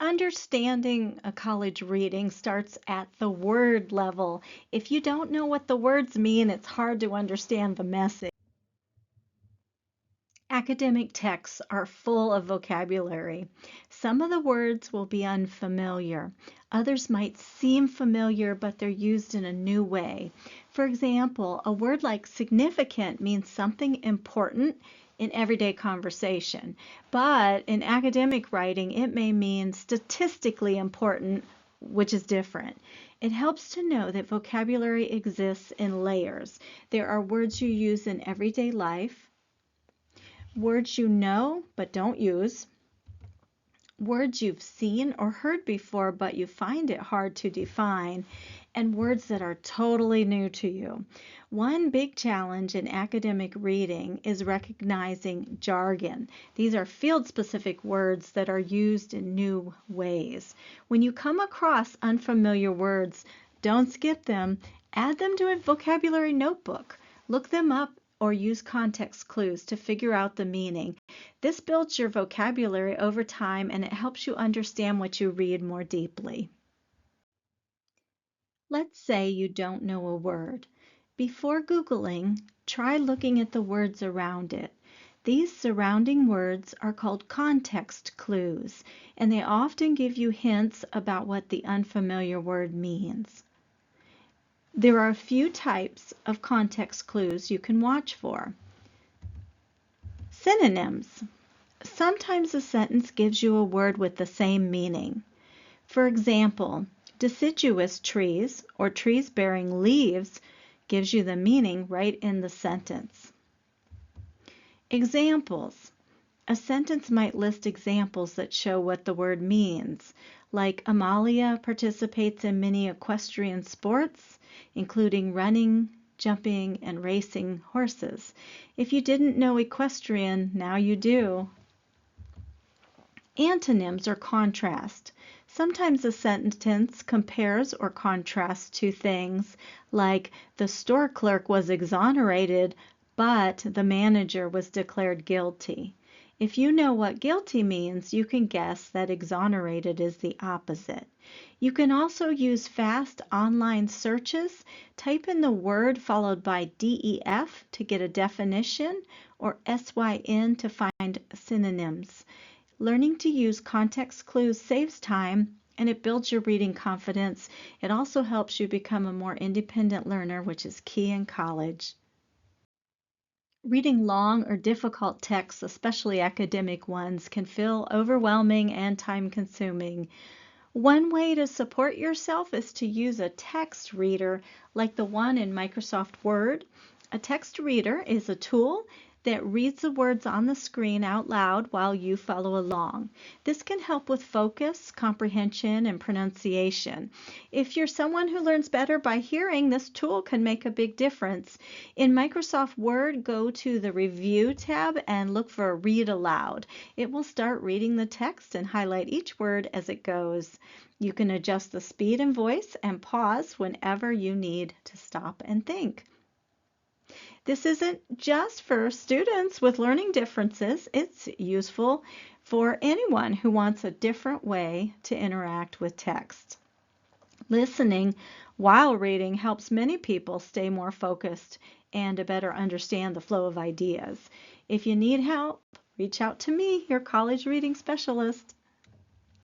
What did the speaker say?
Understanding a college reading starts at the word level. If you don't know what the words mean, it's hard to understand the message. Academic texts are full of vocabulary. Some of the words will be unfamiliar. Others might seem familiar, but they're used in a new way. For example, a word like significant means something important in everyday conversation, but in academic writing, it may mean statistically important, which is different. It helps to know that vocabulary exists in layers. There are words you use in everyday life, words you know but don't use, words you've seen or heard before but you find it hard to define, and words that are totally new to you. One big challenge in academic reading is recognizing jargon. These are field-specific words that are used in new ways. When you come across unfamiliar words, don't skip them. Add them to a vocabulary notebook. Look them up or use context clues to figure out the meaning. This builds your vocabulary over time and it helps you understand what you read more deeply. Let's say you don't know a word. Before Googling, try looking at the words around it. These surrounding words are called context clues, and they often give you hints about what the unfamiliar word means. There are a few types of context clues you can watch for. Synonyms. Sometimes a sentence gives you a word with the same meaning. For example, deciduous trees or trees bearing leaves gives you the meaning right in the sentence. Examples. A sentence might list examples that show what the word means, like Amalia participates in many equestrian sports, including running, jumping, and racing horses. If you didn't know equestrian, now you do. Antonyms or contrast. Sometimes a sentence compares or contrasts two things, like the store clerk was exonerated, but the manager was declared guilty. If you know what guilty means, you can guess that exonerated is the opposite. You can also use fast online searches. Type in the word followed by DEF to get a definition, or SYN to find synonyms. Learning to use context clues saves time and it builds your reading confidence. It also helps you become a more independent learner, which is key in college. Reading long or difficult texts, especially academic ones, can feel overwhelming and time-consuming. One way to support yourself is to use a text reader like the one in Microsoft Word. A text reader is a tool that reads the words on the screen out loud while you follow along. This can help with focus, comprehension, and pronunciation. If you're someone who learns better by hearing, this tool can make a big difference. In Microsoft Word, go to the Review tab and look for Read Aloud. It will start reading the text and highlight each word as it goes. You can adjust the speed and voice and pause whenever you need to stop and think. This isn't just for students with learning differences. It's useful for anyone who wants a different way to interact with text. Listening while reading helps many people stay more focused and to better understand the flow of ideas. If you need help, reach out to me, your college reading specialist.